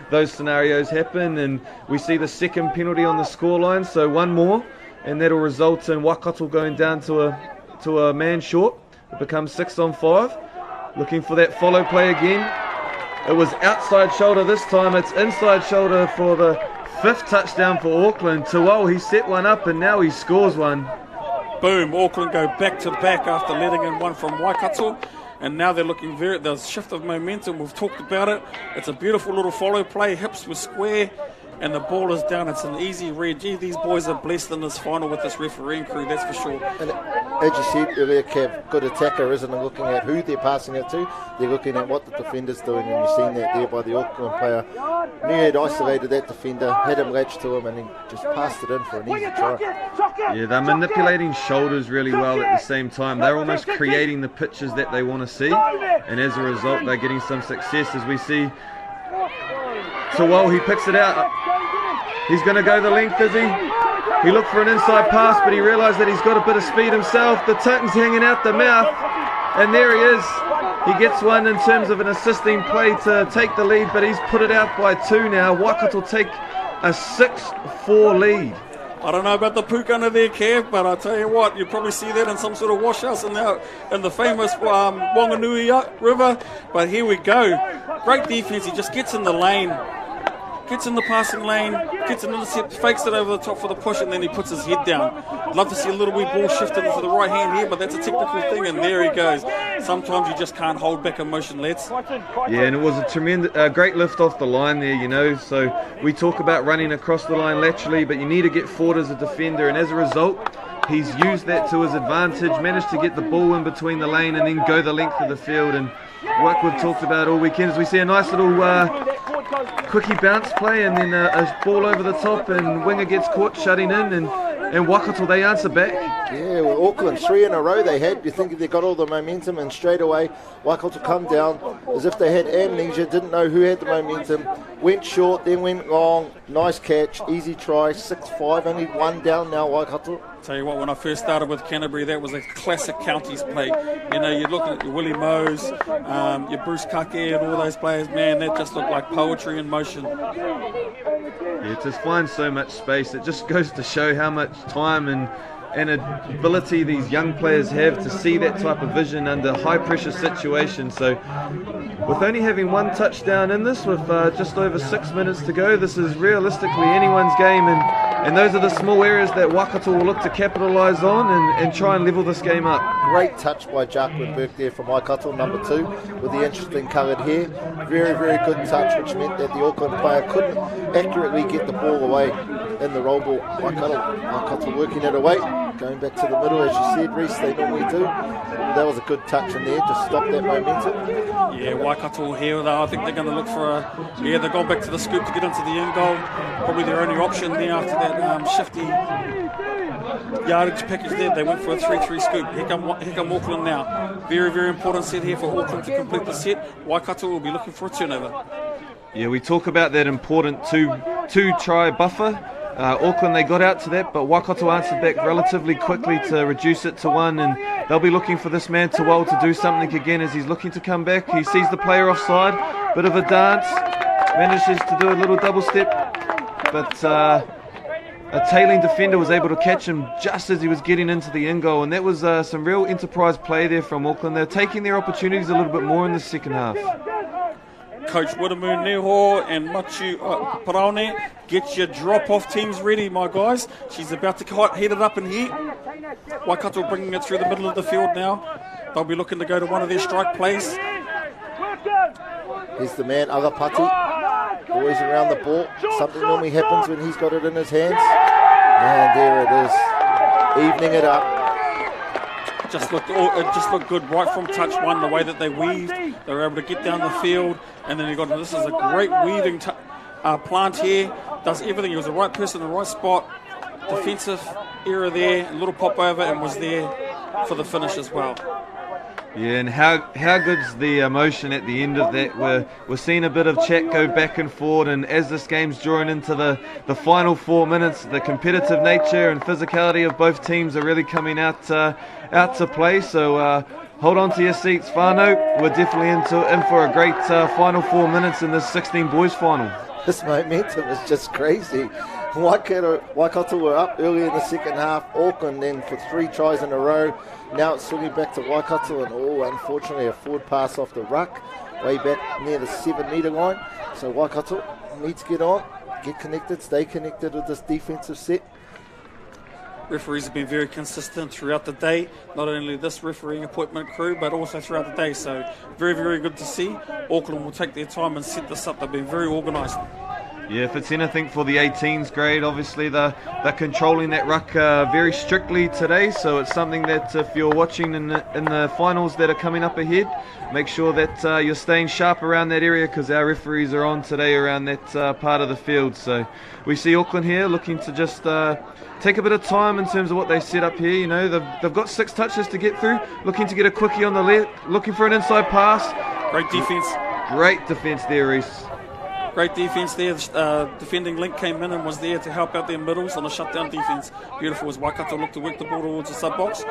Speaker 5: those scenarios happen. And we see the second penalty on the scoreline, so 1 more, and that'll result in Waikato going down to a man short. It becomes 6-on-5. Looking for that follow play again. It was outside shoulder this time. It's inside shoulder for the 5th touchdown for Auckland. Tawau, he set one up, and now he scores one.
Speaker 6: Boom, Auckland go back to back after letting in one from Waikato, and now they're looking the shift of momentum. We've talked about it. It's a beautiful little follow play. Hips were square, and the ball is down. It's an easy read. Gee, these boys are blessed in this final with this refereeing crew, that's for sure.
Speaker 7: And as you said earlier, Kev, good attacker isn't looking at who they're passing it to. They're looking at what the defender's doing, and you've seen that there by the Auckland player. He had isolated that defender, had him latched to him, and he just passed it in for an easy try.
Speaker 5: Yeah, they're manipulating shoulders really well at the same time. They're almost creating the pitches that they want to see, and as a result, they're getting some success, as we see. Tawau, he picks it out. He's going to go the length, is he? He looked for an inside pass, but he realised that he's got a bit of speed himself. The tongue's hanging out the mouth, and there he is. He gets one in terms of an assisting play to take the lead, but he's put it out by 2 now. Waikato take a 6-4 lead.
Speaker 6: I don't know about the pukana there, Kev, but I'll tell you what, you probably see that in some sort of washhouse in the famous Wanganui River. But here we go. Great defense. He just gets in the lane, gets in the passing lane, gets an intercept, fakes it over the top for the push, and then he puts his head down. I'd love to see a little wee ball shifted into the right hand here, but that's a technical thing, and there he goes. Sometimes you just can't hold back emotion, lads.
Speaker 5: Yeah, and it was a tremendous, great lift off the line there, you know. So we talk about running across the line laterally, but you need to get forward as a defender, and as a result, he's used that to his advantage, managed to get the ball in between the lane and then go the length of the field. And what we've talked about all weekend is we see a nice little quickie bounce play and then a ball over the top, and winger gets caught shutting in, and Waikato, they answer back.
Speaker 7: Yeah, well, Auckland, 3 in a row they had. You think they got all the momentum, and straight away Waikato come down as if they had amnesia, didn't know who had the momentum, went short, then went long. Nice catch, easy try, 6-5, only one down now, Waikato.
Speaker 6: Tell you what, when I first started with Canterbury, that was a classic counties play. You know, you're looking at your Willie Mose, your Bruce Kake and all those players, man, that just looked like poetry in motion.
Speaker 5: Yeah, to find so much space, it just goes to show how much time and ability these young players have to see that type of vision under high pressure situations. So with only having one touchdown in this, with just over 6 minutes to go, this is realistically anyone's game, and those are the small areas that Waikato will look to capitalise on and try and level this game up.
Speaker 7: Great touch by Jacqueline Burke there from Waikato, number 2, with the interesting coloured hair. Very, very good touch, which meant that the Auckland player couldn't accurately get the ball away in the roll ball. Waikato working it away, going back to the middle, as you said, Reece, they normally do. That was a good touch in there to stop that momentum.
Speaker 6: Yeah, Waikato here, though, I think they're going to look for they've gone back to the scoop to get into the end goal. Probably their only option there after that shifty yardage package there. They went for a 3-3 scoop. Here come Auckland now. Very, very important set here for Auckland to complete the set. Waikato will be looking for a turnover.
Speaker 5: Yeah, we talk about that important two try buffer. Auckland, they got out to that, but Waikato answered back relatively quickly to reduce it to 1, and they'll be looking for this man Tawal to do something again as he's looking to come back. He sees the player offside, bit of a dance, manages to do a little double step, but a tailing defender was able to catch him just as he was getting into the end goal, and that was some real enterprise play there from Auckland. They're taking their opportunities a little bit more in the second half.
Speaker 6: Coach Wiramu Neho and Machu Paraone, get your drop-off teams ready, my guys. She's about to head it up in here. Waikato bringing it through the middle of the field now. They'll be looking to go to one of their strike plays.
Speaker 7: Here's the man, Agapati. Always around the ball. Something normally happens when he's got it in his hands. And there it is. Evening it up.
Speaker 6: It just looked good right from touch one, the way that they weaved. They were able to get down the field, and then this is a great weaving plant here. Does everything. He was the right person in the right spot. Defensive error there, a little pop over, and was there for the finish as well.
Speaker 5: Yeah, and how good's the emotion at the end of that? We're seeing a bit of chat go back and forward, and as this game's drawing into the final 4 minutes, the competitive nature and physicality of both teams are really coming out to play. So hold on to your seats, whānau. We're definitely in for a great final 4 minutes in this 16 boys final.
Speaker 7: This momentum is just crazy. Waikato were up early in the second half. Auckland then for 3 tries in a row. Now it's swinging back to Waikato, and unfortunately a forward pass off the ruck, way back near the 7-metre line. So Waikato needs to get on, get connected, stay connected with this defensive set.
Speaker 6: Referees have been very consistent throughout the day, not only this refereeing appointment crew, but also throughout the day. So very, very good to see. Auckland will take their time and set this up. They've been very organised.
Speaker 5: Yeah, if it's anything for the 18s grade, obviously they're controlling that ruck very strictly today, so it's something that if you're watching in the finals that are coming up ahead, make sure that you're staying sharp around that area, because our referees are on today around that part of the field. So we see Auckland here looking to just take a bit of time in terms of what they set up here. You know, they've got 6 touches to get through, looking to get a quickie on the left, looking for an inside pass.
Speaker 6: Great defence.
Speaker 5: Great defence there, Reece.
Speaker 6: Great defence there. Defending link came in and was there to help out their middles on a shutdown defence. Beautiful as Waikato looked to work the ball towards the sub-box.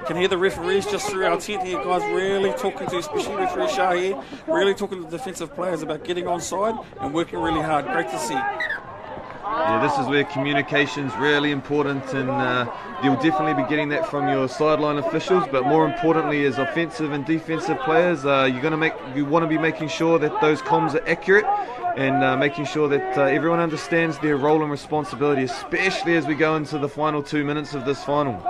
Speaker 6: Can hear the referees just through our tent here, guys, really talking to, especially referee Shah here, really talking to the defensive players about getting onside and working really hard. Great to see.
Speaker 5: Yeah, this is where communication's really important, and you'll definitely be getting that from your sideline officials. But more importantly, as offensive and defensive players, you want to be making sure that those comms are accurate, and making sure that everyone understands their role and responsibility, especially as we go into the final 2 minutes of this final.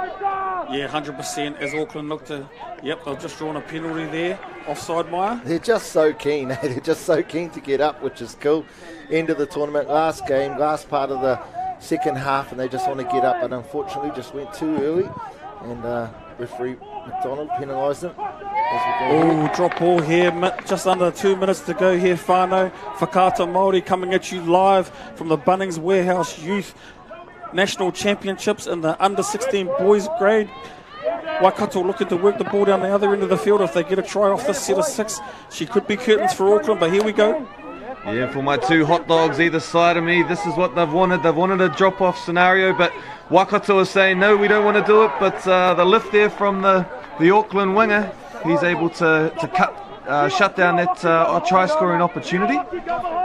Speaker 6: Yeah, 100%. As Auckland look to, they've just drawn a penalty there, offside, Maya.
Speaker 7: They're just so keen. They're just so keen to get up, which is cool. End of the tournament, last game, last part of the second half, and they just want to get up, but unfortunately just went too early, and referee McDonald penalised them.
Speaker 6: Oh, drop ball here, just under 2 minutes to go here, whānau. Whakaata Māori coming at you live from the Bunnings Warehouse Youth National Championships in the under-16 boys grade. Waikato looking to work the ball down the other end of the field. If they get a try off this set of 6, she could be curtains for Auckland, but here we go.
Speaker 5: Yeah, for my two hot dogs either side of me, this is what they've wanted. They've wanted a drop-off scenario, but Waikato is saying, no, we don't want to do it. But the lift there from the Auckland winger, he's able to shut down that try-scoring opportunity.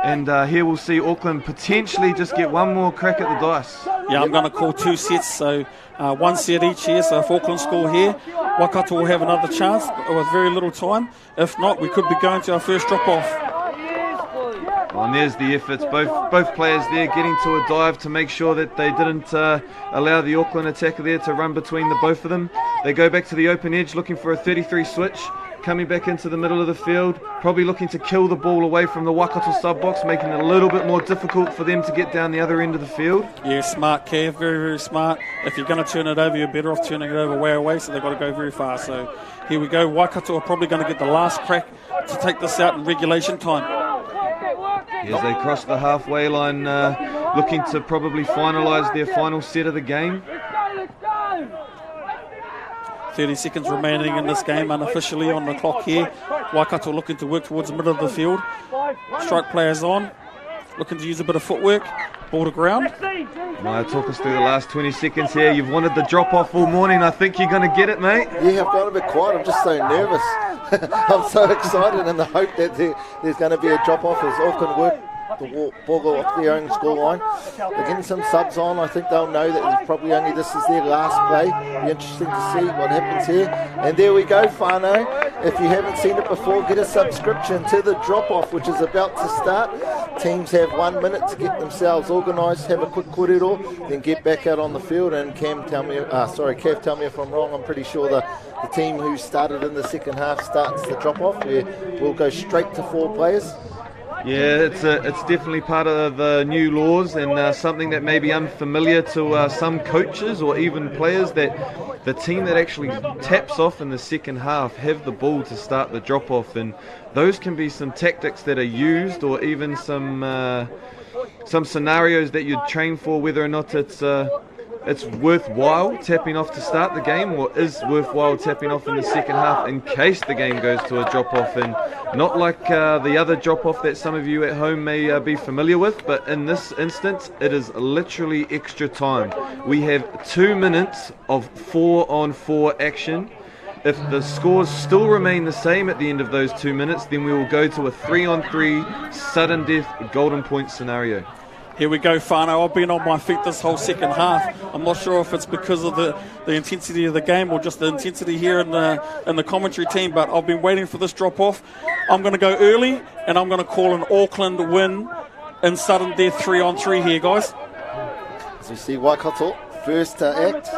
Speaker 5: And here we'll see Auckland potentially just get one more crack at the dice.
Speaker 6: Yeah, I'm going to call 2 sets, so 1 set each here. So if Auckland score here, Waikato will have another chance with very little time. If not, we could be going to our first drop-off.
Speaker 5: Well, and there's the efforts, both players there getting to a dive to make sure that they didn't allow the Auckland attacker there to run between the both of them. They go back to the open edge looking for a 33 switch, coming back into the middle of the field, probably looking to kill the ball away from the Waikato sub-box, making it a little bit more difficult for them to get down the other end of the field.
Speaker 6: Yeah, smart, Kev, very, very smart. If you're going to turn it over, you're better off turning it over way away, so they've got to go very fast. So here we go. Waikato are probably going to get the last crack to take this out in regulation time.
Speaker 5: As they cross the halfway line, looking to probably finalise their final set of the game.
Speaker 6: 30 seconds remaining in this game unofficially on the clock here. Waikato looking to work towards the middle of the field. Strike players on, looking to use a bit of footwork. Ball to ground.
Speaker 5: Maya, talk us through the last 20 seconds here. You've wanted the drop-off all morning. I think you're going to get it, mate.
Speaker 7: Yeah, I've gone a bit quiet. I'm just so nervous. I'm so excited in the hope that there's going to be a drop-off as Auckland work the ball off their own scoreline. They're getting some subs on. I think they'll know that probably only this is their last play. Be interesting to see what happens here. And there we go, whānau. If you haven't seen it before, get a subscription to the drop-off, which is about to start. Teams have 1 minute to get themselves organised, have a quick kōrero, then get back out on the field. And Cav, tell me if I'm wrong. I'm pretty sure the team who started in the second half starts the drop-off, where we'll go straight to 4 players.
Speaker 5: Yeah, it's definitely part of the new laws, and something that may be unfamiliar to some coaches or even players, that the team that actually taps off in the second half have the ball to start the drop-off, and those can be some tactics that are used, or even some scenarios that you'd train for, whether or not it's worthwhile tapping off to start the game, or is worthwhile tapping off in the second half in case the game goes to a drop-off. And not like the other drop-off that some of you at home may be familiar with, but in this instance it is literally extra time. We have 2 minutes of 4-on-4 action. If the scores still remain the same at the end of those 2 minutes, then we will go to a 3-on-3 sudden death golden point scenario.
Speaker 6: Here we go, whānau. I've been on my feet this whole second half. I'm not sure if it's because of the intensity of the game or just the intensity here in the commentary team, but I've been waiting for this drop-off. I'm going to go early, and I'm going to call an Auckland win in sudden death 3-on-3 here, guys.
Speaker 7: As we see Waikato first to act.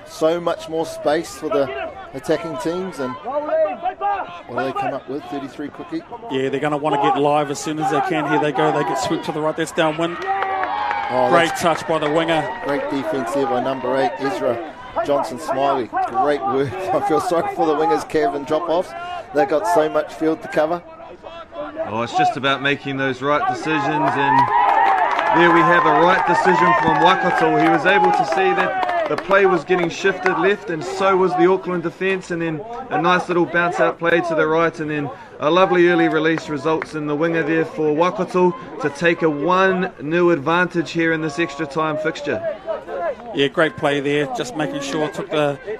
Speaker 7: So much more space for the attacking teams, and what do they come up with? 33 quickie.
Speaker 6: Yeah, they're going to want to get live as soon as they can. Here they go. They get swept to the right. That's downwind. Great touch by the winger.
Speaker 7: Great defence there by number 8, Ezra Johnson-Smiley. Great work. I feel sorry for the wingers, Kev, and drop-offs. They've got so much field to cover.
Speaker 5: Oh, it's just about making those right decisions, and there we have a right decision from Waikato. He was able to see that the play was getting shifted left, and so was the Auckland defence, and then a nice little bounce out play to the right, and then a lovely early release results in the winger there for Waikato to take a 1-0 advantage here in this extra time fixture.
Speaker 6: Yeah, great play there. Just making sure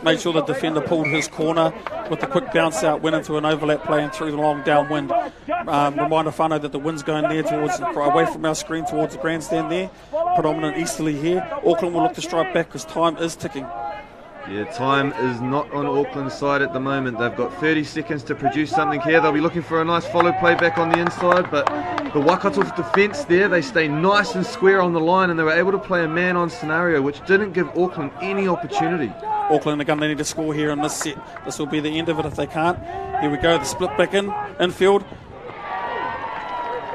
Speaker 6: made sure the defender pulled his corner with the quick bounce out, went into an overlap play and threw the long downwind. Reminder whānau that the wind's going there away from our screen towards the grandstand there. Predominant easterly here. Auckland will look to strike back because time is ticking.
Speaker 5: Yeah, time is not on Auckland's side at the moment. They've got 30 seconds to produce something here. They'll be looking for a nice follow play back on the inside, but the Waikato defence there, they stay nice and square on the line, and they were able to play a man-on scenario, which didn't give Auckland any opportunity.
Speaker 6: Auckland are going to need to score here in this set. This will be the end of it if they can't. Here we go, the split back infield.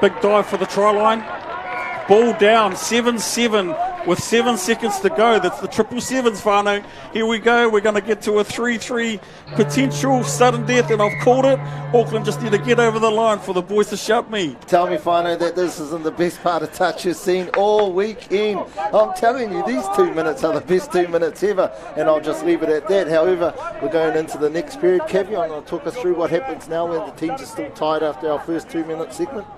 Speaker 6: Big dive for the try line. Ball down, 7-7 with 7 seconds to go. That's the 777s, whānau. Here we go. We're going to get to a 3-3 potential sudden death, and I've called it. Auckland just need to get over the line for the boys to shout me.
Speaker 7: Tell me, whānau, that this isn't the best part of touch you've seen all weekend. I'm telling you, these 2 minutes are the best 2 minutes ever, and I'll just leave it at that. However, we're going into the next period. Kevin, I'm going to talk us through what happens now when the teams are still tied after our first 2-minute segment.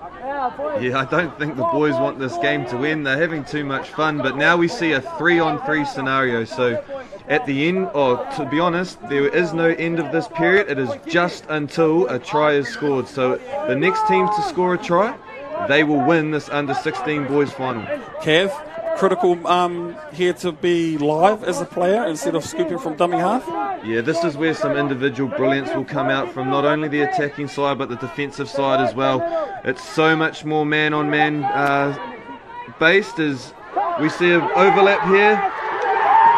Speaker 5: Yeah, I don't think the boys want this game to end. They're having too much fun, but now we see a 3-on-3 scenario. So at the end, to be honest, there is no end of this period. It is just until a try is scored. So the next team to score a try, they will win this under-16 boys final.
Speaker 6: Kev, critical here to be live as a player instead of scooping from dummy half.
Speaker 5: Yeah, this is where some individual brilliance will come out from not only the attacking side but the defensive side as well. It's so much more man-on-man based as we see an overlap here,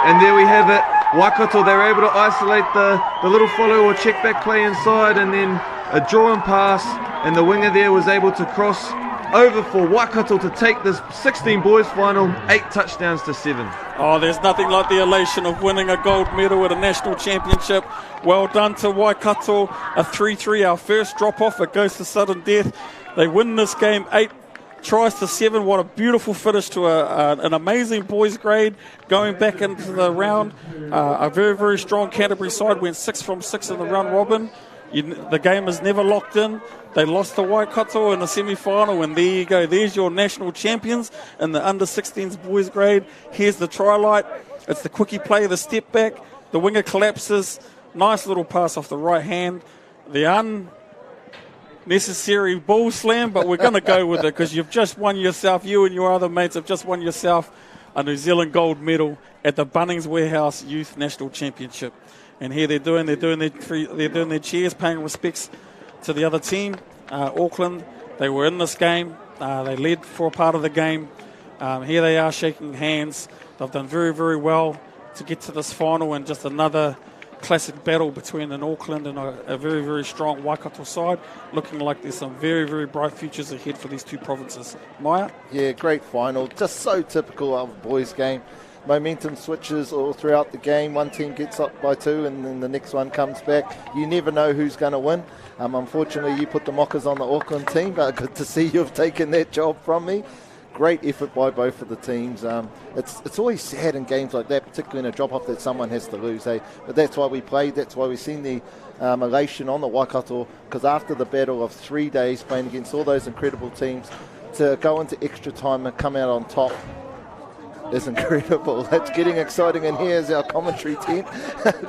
Speaker 5: and there we have it. Waikato, they were able to isolate the little follow or check back play inside, and then a draw and pass, and the winger there was able to cross over for Waikato to take this 16 boys final, 8 touchdowns to 7.
Speaker 6: Oh, there's nothing like the elation of winning a gold medal at a national championship. Well done to Waikato. A 3-3, our first drop-off. It goes to sudden death. They win this game 8 tries to 7. What a beautiful finish to an amazing boys grade going back into the round. A very, very strong Canterbury side went 6 from 6 in the round robin. The game is never locked in. They lost to Waikato in the semi-final, and there you go. There's your national champions in the under-16s boys grade. Here's the try light. It's the quickie play, the step back. The winger collapses. Nice little pass off the right hand. The unnecessary ball slam, but we're going to go with it because you've just won yourself. You and your other mates have just won yourself a New Zealand gold medal at the Bunnings Warehouse Youth National Championship. And here they're doing their cheers, paying respects to the other team. Auckland, they were in this game. They led for a part of the game. Here they are shaking hands. They've done very, very well to get to this final, and just another classic battle between an Auckland and a very, very strong Waikato side. Looking like there's some very, very bright futures ahead for these two provinces. Maya?
Speaker 7: Yeah, great final. Just so typical of a boys' game. Momentum switches all throughout the game. One team gets up by 2 and then the next one comes back. You never know who's going to win. Unfortunately, you put the mockers on the Auckland team, but good to see you've taken that job from me. Great effort by both of the teams. It's always sad in games like that, particularly in a drop-off that someone has to lose. But that's why we played. That's why we've seen the elation on the Waikato, because after the battle of 3 days playing against all those incredible teams, to go into extra time and come out on top is incredible. It's getting exciting, and here's our commentary tent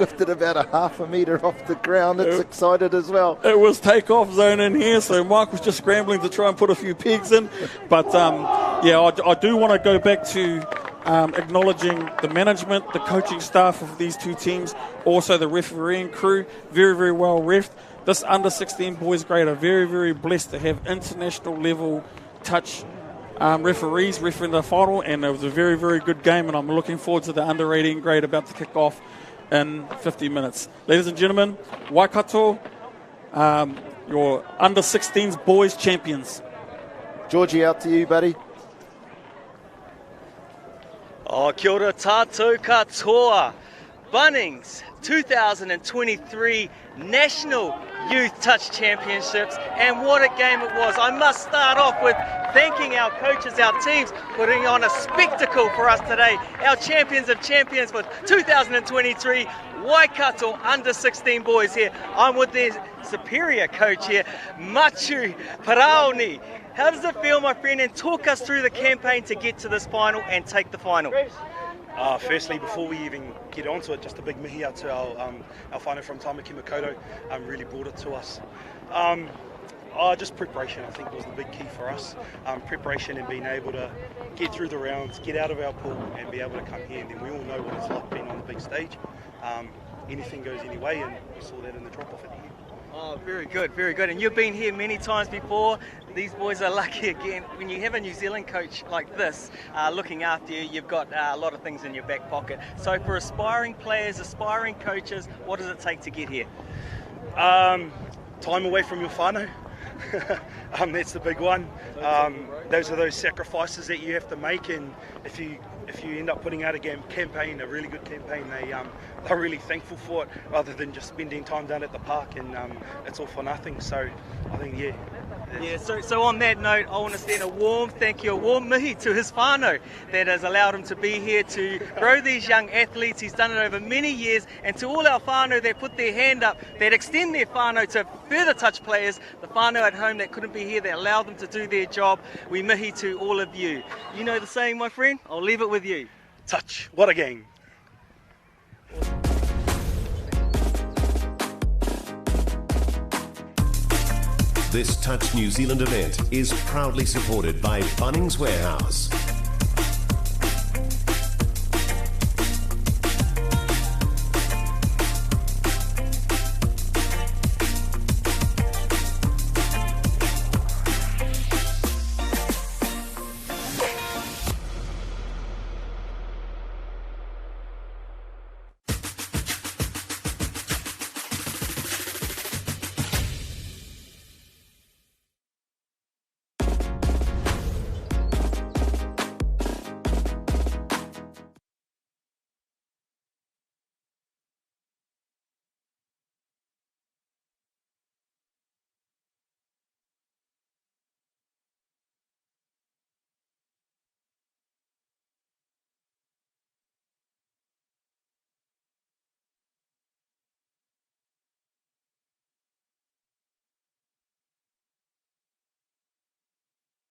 Speaker 7: lifted about a half a metre off the ground. It's excited as well.
Speaker 6: It was takeoff zone in here, so Mike was just scrambling to try and put a few pegs in. But I do want to go back to acknowledging the management, the coaching staff of these two teams, also the refereeing crew. Very, very well refed. This under-16 boys grade are very, very blessed to have international level touch referees refereeing the final, and it was a very, very good game, and I'm looking forward to the under-18 grade about to kick off in 50 minutes. Ladies and gentlemen, Waikato, your under-16s boys champions.
Speaker 7: Georgie, out to you, buddy.
Speaker 8: Kia ora tātou katoa. Bunnings 2023 National Youth Touch Championships, and what a game it was. I must start off with thanking our coaches, our teams, putting on a spectacle for us today. Our champions of champions for 2023 Waikato under-16 boys here. I'm with their superior coach here, Machu Paraoni. How does it feel, my friend? And talk us through the campaign to get to this final and take the final.
Speaker 9: Firstly, before we even get onto it, just a big mihi out to our whānau from Tamaki Makaurau, really brought it to us. Just preparation, I think, was the big key for us. Preparation and being able to get through the rounds, get out of our pool and be able to come here. And then we all know what it's like being on the big stage. Anything goes any way, and we saw that in the drop-off at the end.
Speaker 8: Oh, very good, very good. And you've been here many times before. These boys are lucky again. When you have a New Zealand coach like this looking after you, you've got a lot of things in your back pocket. So for aspiring players, aspiring coaches, what does it take to get here?
Speaker 9: Time away from your whānau. That's the big one. Those are those sacrifices that you have to make, and if you end up putting out a campaign, a really good campaign, they're really thankful for it, rather than just spending time down at the park and it's all for nothing. So I think,
Speaker 8: So on that note, I want to send a warm thank you, a warm mihi to his whānau that has allowed him to be here to grow these young athletes. He's done it over many years, and to all our whānau that put their hand up, that extend their whānau to further touch players, the whānau at home that couldn't be here, that allowed them to do their job, we mihi to all of you. You know the saying, my friend? I'll leave it with you.
Speaker 9: Touch, what a game.
Speaker 4: This Touch New Zealand event is proudly supported by Bunnings Warehouse.